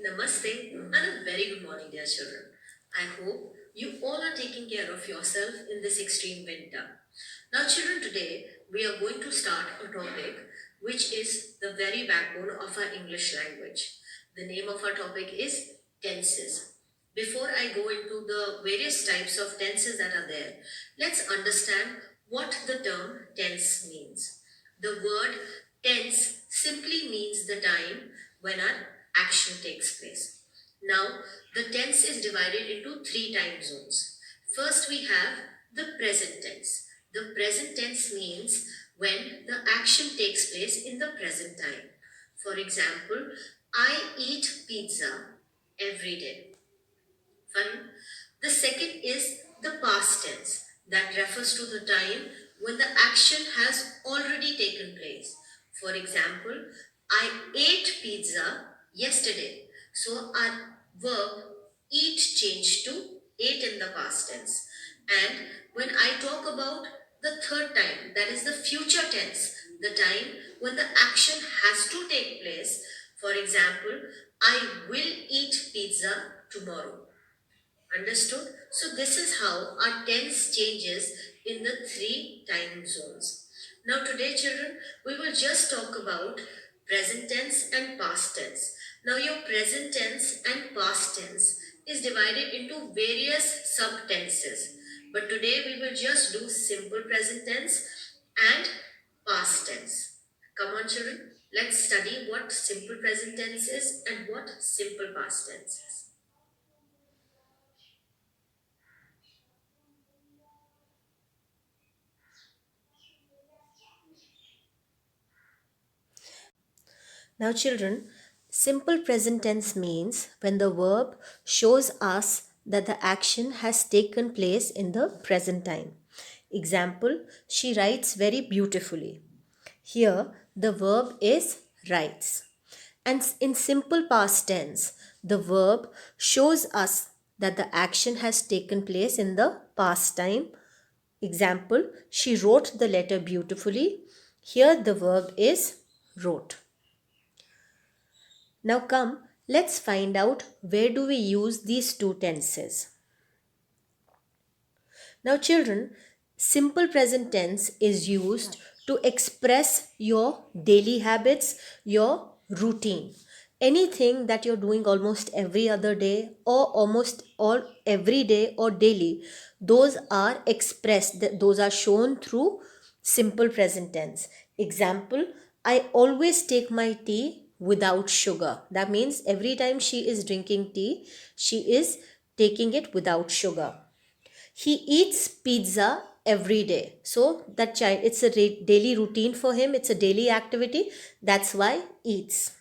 Namaste and a very good morning, dear children. I hope you all are taking care of yourself in this extreme winter. Now, children, today we are going to start a topic which is the very backbone of our English language. The name of our topic is tenses. Before I go into the various types of tenses that are there, let's understand what the term tense means. The word tense simply means the time when an action takes place. Now, the tense is divided into three time zones. First, we have the present tense. The present tense means when the action takes place in the present time. For example, I eat pizza every day. Fine. The second is the past tense that refers to the time when the action has already taken place. For example, I ate pizza yesterday. So our verb eat changed to ate in the past tense. And when I talk about the third time, that is the future tense, the time when the action has to take place. For example, I will eat pizza tomorrow. Understood? So this is how our tense changes in the three time zones. Now today, children, we will just talk about present tense and past tense. Now your present tense and past tense is divided into various sub tenses. But today we will just do simple present tense and past tense. Come on, children, let's study what simple present tense is and what simple past tense is. Now, children, simple present tense means when the verb shows us that the action has taken place in the present time. Example, she writes very beautifully. Here, the verb is writes. And in simple past tense, the verb shows us that the action has taken place in the past time. Example, she wrote the letter beautifully. Here, the verb is wrote. Now come, let's find out where do we use these two tenses. Now children, simple present tense is used to express your daily habits, your routine. Anything that you're doing almost every other day or almost all every day or daily, those are expressed, those are shown through simple present tense. Example, I always take my tea without sugar. That means every time she is drinking tea, she is taking it without sugar. He eats pizza every day. So that child, it's a daily routine for him. It's a daily activity. That's why eats.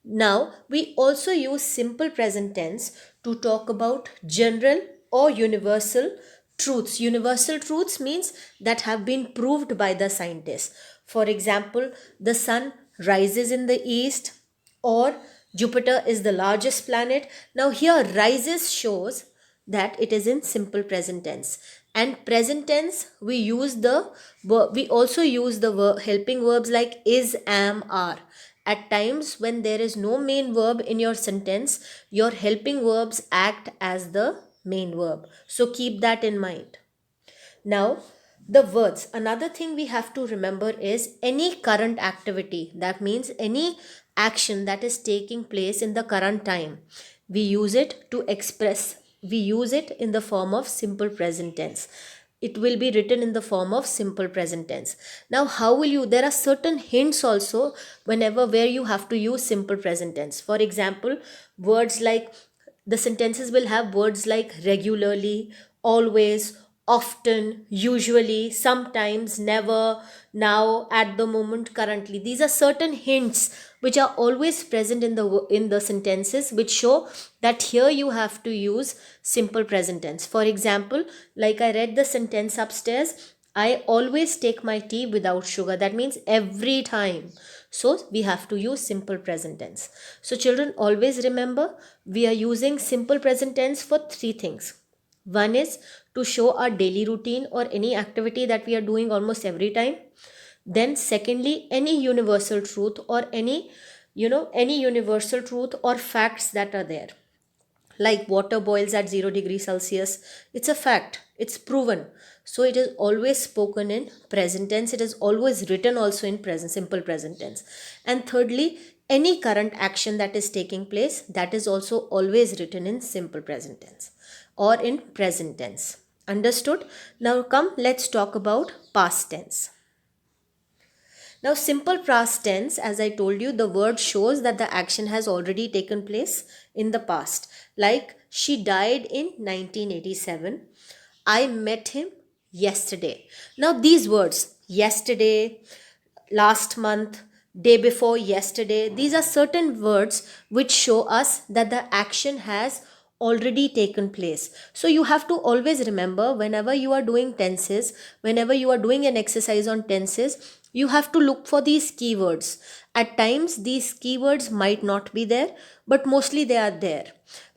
Now, we also use simple present tense to talk about general or universal truths. Universal truths means that have been proved by the scientists. For example, the sun rises in the east, or Jupiter is the largest planet. Now, here rises shows that it is in simple present tense. And present tense, we also use the helping verbs like is, am, are. At times when there is no main verb in your sentence, your helping verbs act as the main verb. So keep that in mind. Now, the words. Another thing we have to remember is any current activity. That means any action that is taking place in the current time. We use it to express. We use it in the form of simple present tense. It will be written in the form of simple present tense. Now, how will you? There are certain hints also where you have to use simple present tense. For example, words like the sentences will have words like regularly, always, often, usually, sometimes, never, now, at the moment, currently. These are certain hints which are always present in the sentences, which show that here you have to use simple present tense. For example, like I read the sentence upstairs, I always take my tea without sugar. That means every time. So we have to use simple present tense. So children, always remember we are using simple present tense for three things. One is to show our daily routine or any activity that we are doing almost every time. Then secondly, any universal truth or any any universal truth or facts that are there. Like water boils at 0 degrees Celsius. It's a fact, it's proven. So it is always spoken in present tense, it is always written also in present, simple present tense. And thirdly, any current action that is taking place, that is also always written in simple present tense or in present tense. Understood? Now come, let's talk about past tense. Now, simple past tense, as I told you, the word shows that the action has already taken place in the past. Like, she died in 1987. I met him yesterday. Now, these words, yesterday, last month, day before yesterday, these are certain words which show us that the action has already taken place. So you have to always remember, whenever you are doing tenses, whenever you are doing an exercise on tenses, you have to look for these keywords. At times these keywords might not be there, but mostly they are there.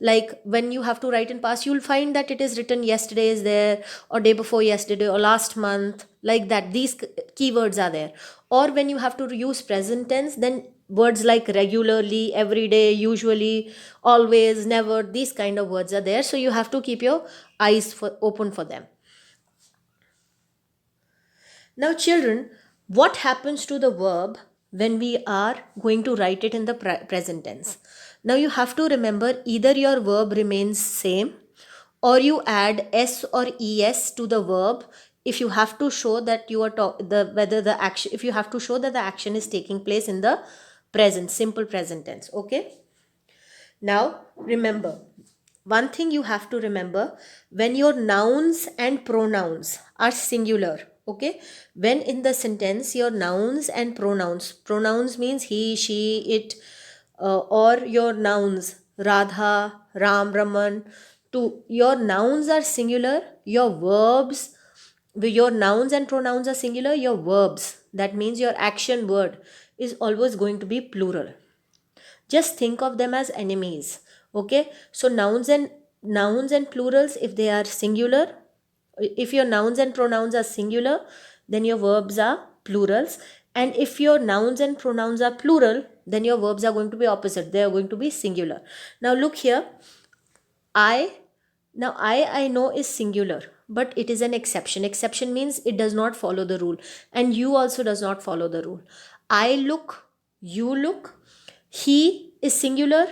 Like when you have to write in past, you'll find that it is written yesterday is there, or day before yesterday, or last month, like that. These keywords are there. Or when you have to use present tense, then words like regularly, every day, usually, always, never, these kind of words are there. So you have to keep your eyes open for them. Now, children, what happens to the verb when we are going to write it in the present tense? Now, you have to remember, either your verb remains same, or you add s or es to the verb if you have to show that you are whether the action, if you have to show that the action is taking place in the present, simple present tense. Okay. Now, remember, one thing you have to remember, when your nouns and pronouns are singular, okay, when in the sentence your nouns and pronouns means he, she, it, or your nouns Radha, Ram, Raman, to your nouns are singular, your verbs, your nouns and pronouns are singular, your verbs, that means your action word, is always going to be plural. Just think of them as enemies. Okay, so nouns and plurals, if they are singular, if your nouns and pronouns are singular, then your verbs are plurals. And if your nouns and pronouns are plural, then your verbs are going to be opposite, they are going to be singular. Now look here, I, now I know is singular, but it is an exception. Exception means it does not follow the rule, and you also does not follow the rule. I look, you look, he is singular,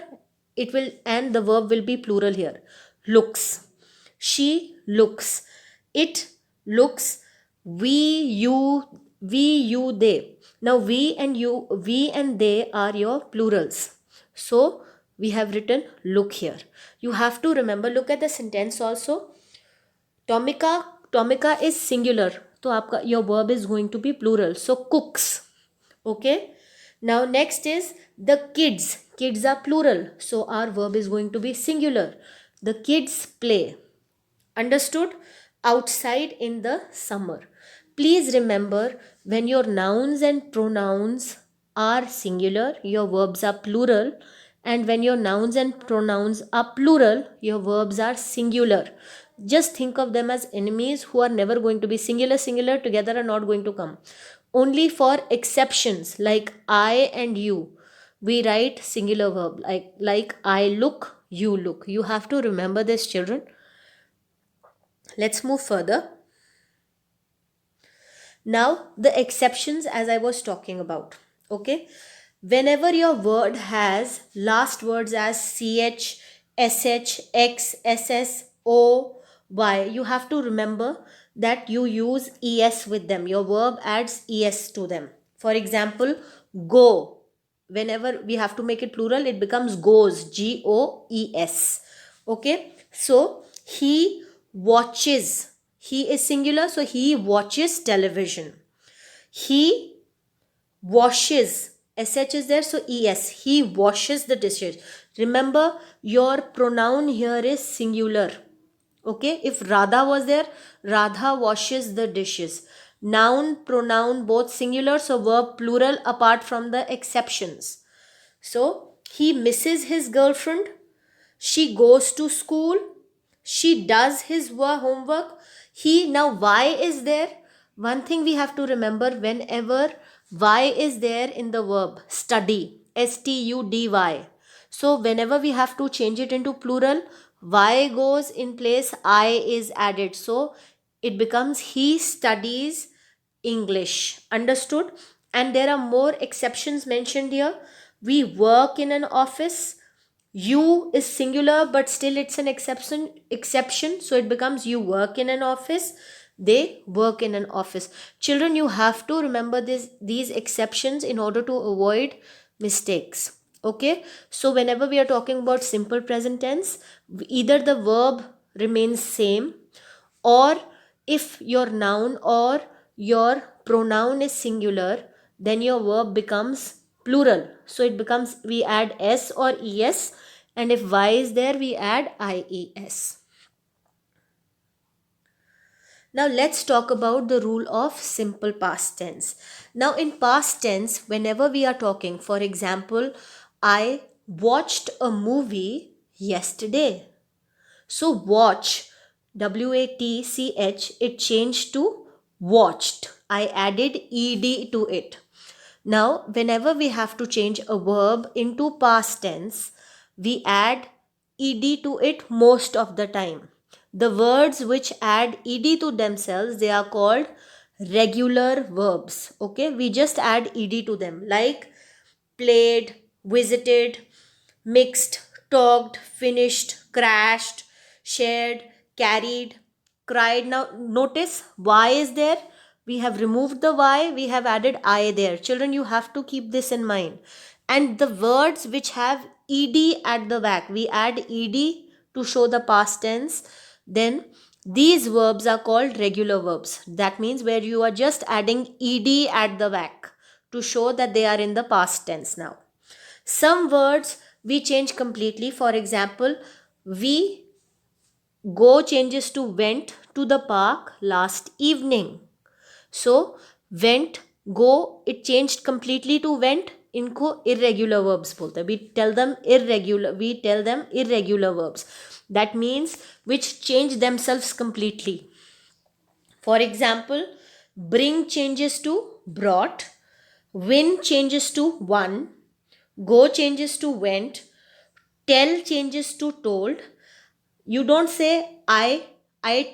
it will, and the verb will be plural here, looks. She looks, it looks, we, you, they. Now we and you, we and they are your plurals, so we have written look here. You have to remember, look at the sentence also. Tomika is singular, so aapka, your verb is going to be plural, so cooks. Okay. Now next is the kids. Kids are plural, so our verb is going to be singular. The kids play. Understood? Outside in the summer. Please remember, when your nouns and pronouns are singular, your verbs are plural. And when your nouns and pronouns are plural, your verbs are singular. Just think of them as enemies who are never going to be singular together, are not going to come. Only for exceptions like I and you, we write singular verb, like I look, you look. You have to remember this, children. Let's move further. Now, the exceptions, as I was talking about. Okay. Whenever your word has last words as ch, sh, x, ss, o, y, you have to remember that you use es with them. Your verb adds es to them. For example, go. Whenever we have to make it plural, it becomes goes, goes. Okay. So, he watches. He is singular, so he watches television. He washes. SH is there, so ES. He washes the dishes. Remember, your pronoun here is singular. Okay, if Radha was there, Radha washes the dishes. Noun, pronoun, both singular, so verb plural apart from the exceptions. So, he misses his girlfriend. She goes to school. She does his homework. Now why is there? One thing we have to remember, whenever y is there in the verb study, study. So whenever we have to change it into plural, y goes in place, I is added. So it becomes he studies English. Understood? And there are more exceptions mentioned here. We work in an office. You is singular, but still it's an exception. So it becomes you work in an office. They work in an office. Children, you have to remember these exceptions in order to avoid mistakes. Okay? So whenever we are talking about simple present tense, either the verb remains same, or if your noun or your pronoun is singular, then your verb becomes plural. So it becomes, we add s or es, and if y is there, we add ies. Now let's talk about the rule of simple past tense. Now in past tense, whenever we are talking, for example, I watched a movie yesterday. So watch, watch, it changed to watched. I added ed to it. Now, whenever we have to change a verb into past tense, we add ed to it most of the time. The words which add ed to themselves, they are called regular verbs. Okay, we just add ed to them, like played, visited, mixed, talked, finished, crashed, shared, carried, cried. Now notice y is there. We have removed the y, we have added I there. Children, you have to keep this in mind. And the words which have ed at the back, we add ed to show the past tense. Then these verbs are called regular verbs. That means where you are just adding ed at the back to show that they are in the past tense now. Some words we change completely. For example, we go changes to went to the park last evening. So went, go, it changed completely to went. इनको irregular verbs बोलते हैं. We tell them irregular verbs. That means which change themselves completely. For example, bring changes to brought, win changes to won, go changes to went, tell changes to told. You don't say I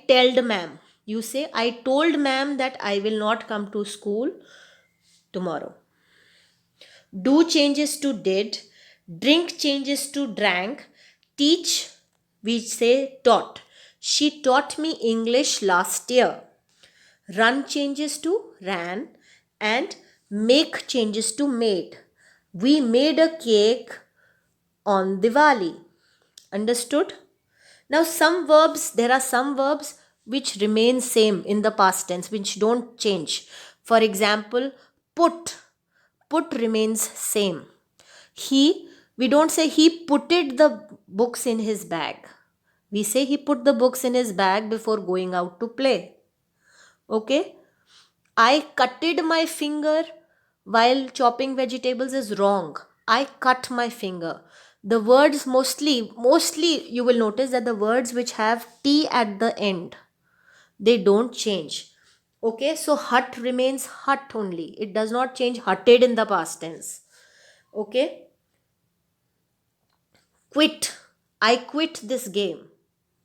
told ma'am. You say I told ma'am that I will not come to school tomorrow. Do changes to did, drink changes to drank, teach we say taught. She taught me English last year. Run changes to ran, and make changes to made. We made a cake on Diwali. Understood? Now there are some verbs which remain same in the past tense, which don't change. For example, put remains same. We don't say he putted the books in his bag. We say he put the books in his bag before going out to play. Okay? I cutted my finger while chopping vegetables is wrong. I cut my finger. The words mostly you will notice that the words which have T at the end, they don't change. Okay, so hut remains hut only. It does not change hutted in the past tense. Okay. Quit. I quit this game.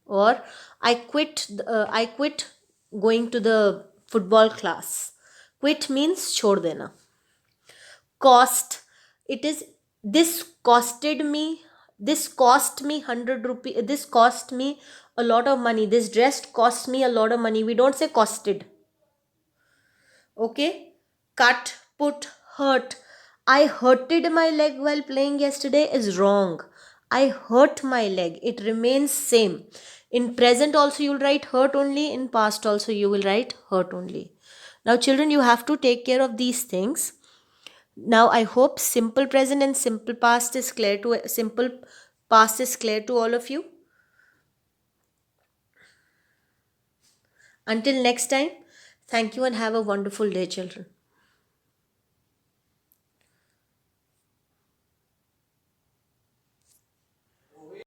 Or I quit going to the football class. Quit means chhod dena. Cost, it is this cost me 100 rupee, this cost me a lot of money, this dress cost me a lot of money. We don't say costed. Okay. Cut, put, hurt. I hurted my leg while playing yesterday is wrong. I hurt my leg, it remains same. In present also you will write hurt only, in past also you will write hurt only. Now children, you have to take care of these things. Now I hope simple present and simple past is clear to all of you. Until next time, thank you and have a wonderful day, children.